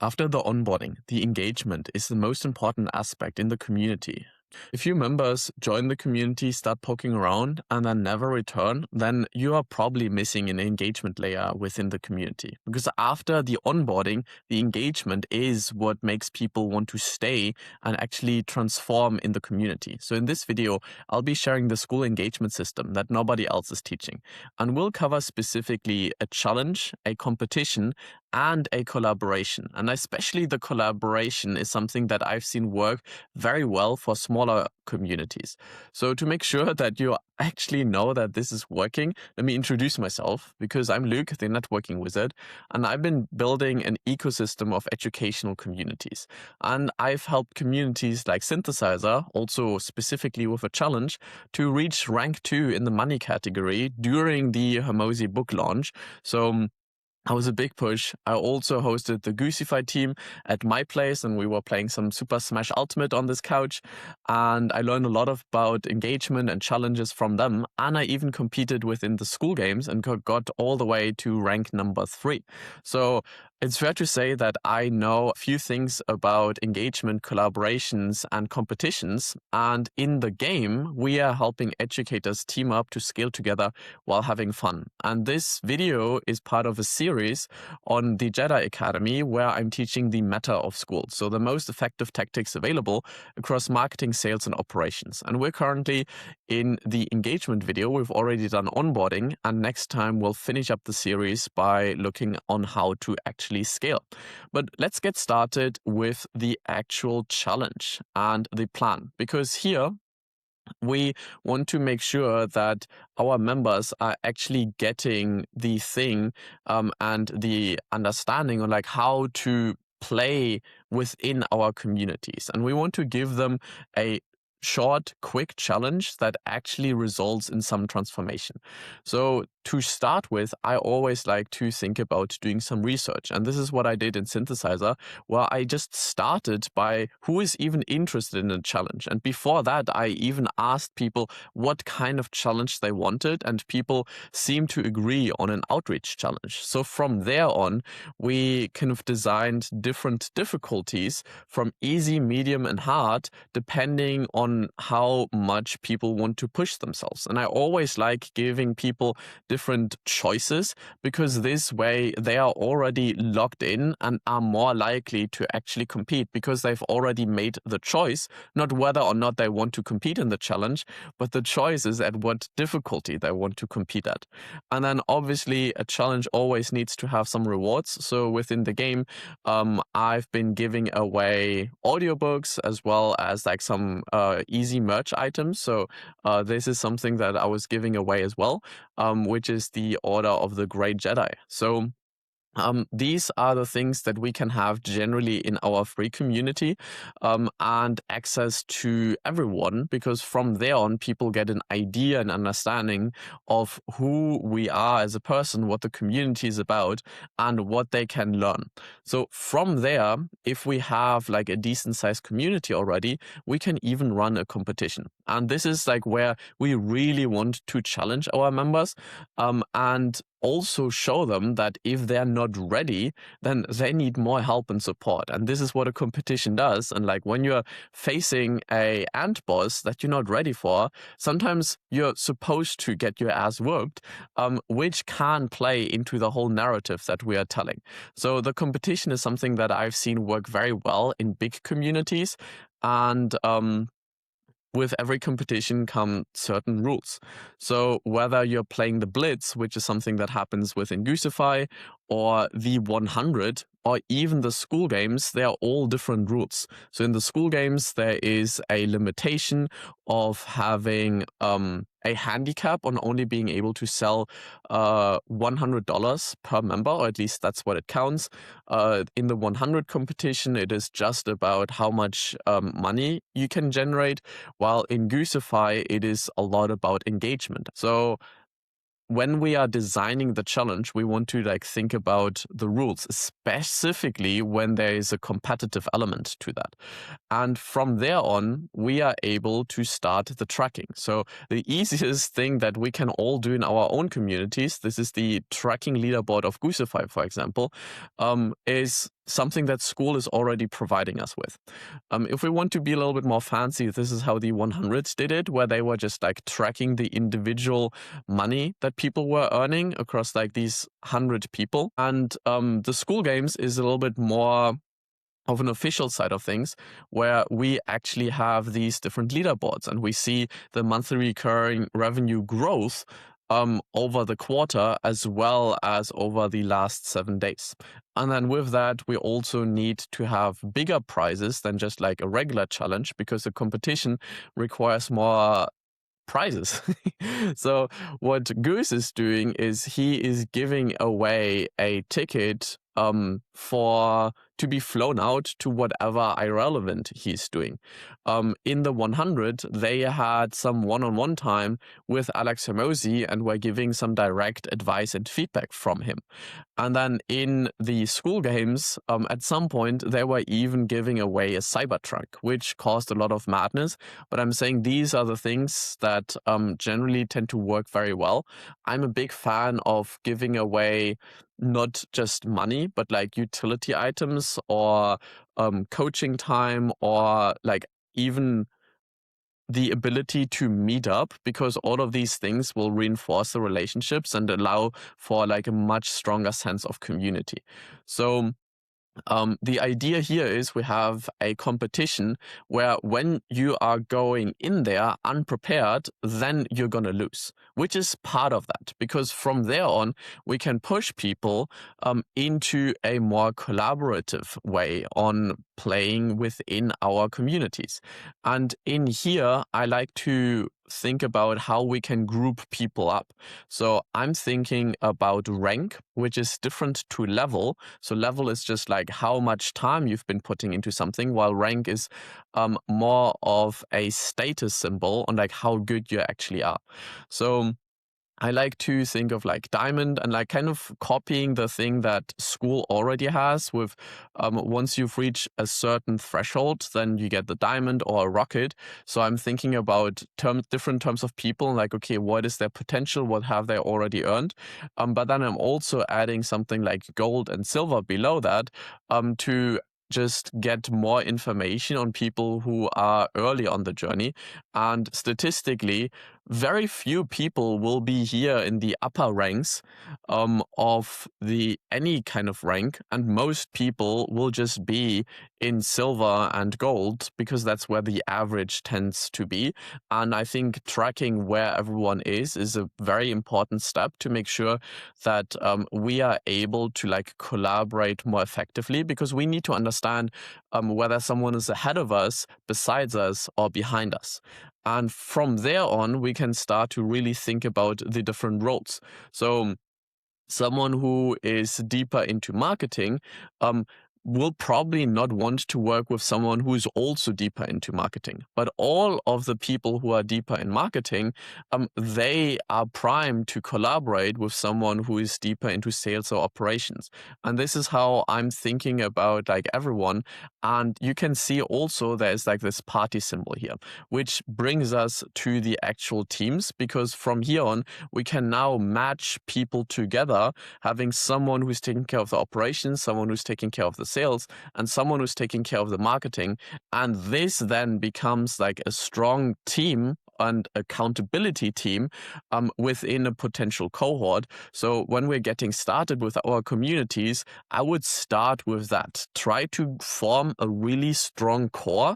After the onboarding, the engagement is the most important aspect in the community. If you members join the community, start poking around, and then never return, then you are probably missing an engagement layer within the community. Because after the onboarding, the engagement is what makes people want to stay and actually transform in the community. So in this video, I'll be sharing the Skool engagement system that nobody else is teaching. And we'll cover specifically a challenge, a competition, and a collaboration. And especially the collaboration is something that I've seen work very well for smaller communities. So to make sure that you actually know that this is working, let me introduce myself, because I'm Luke, the networking wizard, and I've been building an ecosystem of educational communities. And I've helped communities like Synthesizer, also specifically with a challenge, to reach rank 2 in the money category during the Hermosi book launch. So that was a big push. I also hosted the Goosify team at my place, and we were playing some Super Smash Ultimate on this couch. And I learned a lot about engagement and challenges from them. And I even competed within the Skool Games and got all the way to rank number 3. So it's fair to say that I know a few things about engagement, collaborations, and competitions. And in the game, we are helping educators team up to scale together while having fun. And this video is part of a series on the Jedi Academy where I'm teaching the meta of Skool. So the most effective tactics available across marketing, sales, and operations. And we're currently in the engagement video. We've already done onboarding. And next time we'll finish up the series by looking on how to actually scale. But let's get started with the actual challenge and the plan, because here we want to make sure that our members are actually getting the thing and the understanding on like how to play within our communities. And we want to give them a short, quick challenge that actually results in some transformation. So to start with, I always like to think about doing some research. And this is what I did in Synthesizer, where I just started by who is even interested in a challenge. And before that, I even asked people what kind of challenge they wanted, and people seemed to agree on an outreach challenge. So from there on, we kind of designed different difficulties from easy, medium, and hard, depending on how much people want to push themselves. And I always like giving people different choices, because this way they are already locked in and are more likely to actually compete, because they've already made the choice, not whether or not they want to compete in the challenge, but the choice is at what difficulty they want to compete at. And then obviously a challenge always needs to have some rewards. So within the game, I've been giving away audiobooks as well as like some easy merch items. So this is something that I was giving away as well, which is the Order of the Great Jedi. So these are the things that we can have generally in our free community and access to everyone, because from there on, people get an idea and understanding of who we are as a person, what the community is about, and what they can learn. So from there, if we have like a decent sized community already, we can even run a competition. And this is like where we really want to challenge our members and also show them that if they're not ready, then they need more help and support. And this is what a competition does. And like when you're facing a ant boss that you're not ready for, sometimes you're supposed to get your ass whooped, which can play into the whole narrative that we are telling. So the competition is something that I've seen work very well in big communities. And with every competition come certain rules. So whether you're playing the Blitz, which is something that happens within Goosify, or the 100, or even the Skool Games, they are all different rules. So in the Skool Games, there is a limitation of having a handicap on only being able to sell $100 per member, or at least that's what it counts. In the 100 competition, it is just about how much money you can generate, while in Goosify, it is a lot about engagement. So when we are designing the challenge, we want to like think about the rules, specifically when there is a competitive element to that. And from there on, we are able to start the tracking. So the easiest thing that we can all do in our own communities, this is the tracking leaderboard of Goosify, for example, is something that Skool is already providing us with. If we want to be a little bit more fancy, this is how the 100s did it, where they were just like tracking the individual money that people were earning across like these 100 people. And the Skool Games is a little bit more of an official side of things, where we actually have these different leaderboards and we see the monthly recurring revenue growth over the quarter as well as over the last 7 days. And then with that, we also need to have bigger prizes than just like a regular challenge, because the competition requires more prizes. So what Goose is doing is he is giving away a ticket for to be flown out to whatever irrelevant he's doing. In the 100, they had some one-on-one time with Alex Hermosi and were giving some direct advice and feedback from him. And then in the Skool Games, at some point, they were even giving away a Cybertruck, which caused a lot of madness. But I'm saying these are the things that generally tend to work very well. I'm a big fan of giving away not just money, but like utility items or coaching time, or like even the ability to meet up, because all of these things will reinforce the relationships and allow for like a much stronger sense of community. So the idea here is we have a competition where when you are going in there unprepared, then you're going to lose, which is part of that, because from there on, we can push people into a more collaborative way on playing within our communities. And in here, I like to think about how we can group people up. So I'm thinking about rank, which is different to level. So level is just like how much time you've been putting into something, while rank is more of a status symbol on like how good you actually are. So I like to think of like diamond and like kind of copying the thing that Skool already has with once you've reached a certain threshold, then you get the diamond or a rocket. So I'm thinking about different terms of people, like, okay, what is their potential? What have they already earned? But then I'm also adding something like gold and silver below that to just get more information on people who are early on the journey. And statistically, very few people will be here in the upper ranks of the any kind of rank, and most people will just be in silver and gold, because that's where the average tends to be. And I think tracking where everyone is a very important step to make sure that we are able to like collaborate more effectively, because we need to understand whether someone is ahead of us, besides us, or behind us. And from there on, we can start to really think about the different roles. So someone who is deeper into marketing will probably not want to work with someone who is also deeper into marketing. But all of the people who are deeper in marketing, they are primed to collaborate with someone who is deeper into sales or operations. And this is how I'm thinking about like everyone. And you can see also there's like this party symbol here, which brings us to the actual teams, because from here on, we can now match people together, having someone who's taking care of the operations, someone who's taking care of the sales, and someone who's taking care of the marketing. And this then becomes like a strong team and accountability team within a potential cohort. So when we're getting started with our communities, I would start with that. Try to form a really strong core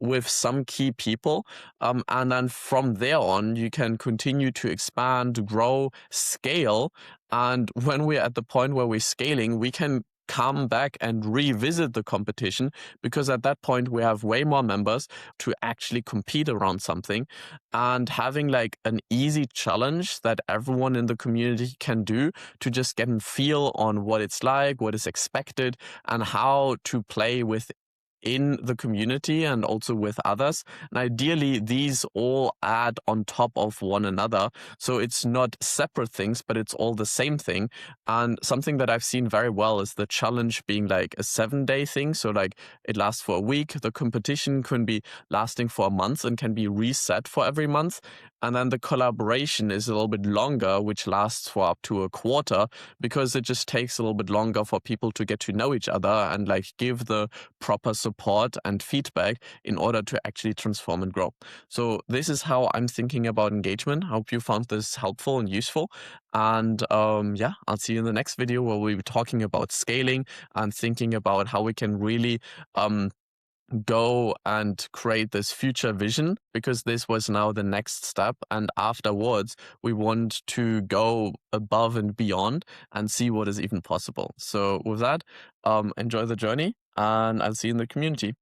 with some key people. And then from there on, you can continue to expand, grow, scale. And when we're at the point where we're scaling, we can come back and revisit the competition, because at that point we have way more members to actually compete around something. And having like an easy challenge that everyone in the community can do to just get a feel on what it's like, what is expected, and how to play with in the community and also with others. And ideally, these all add on top of one another. So it's not separate things, but it's all the same thing. And something that I've seen very well is the challenge being like a 7-day thing. So like it lasts for a week. The competition can be lasting for a month and can be reset for every month. And then the collaboration is a little bit longer, which lasts for up to a quarter, because it just takes a little bit longer for people to get to know each other and like give the proper support and feedback in order to actually transform and grow. So this is how I'm thinking about engagement. I hope you found this helpful and useful. And yeah, I'll see you in the next video where we'll be talking about scaling and thinking about how we can really go and create this future vision, because this was now the next step, and afterwards we want to go above and beyond and see what is even possible. So with that, enjoy the journey, and I'll see you in the community.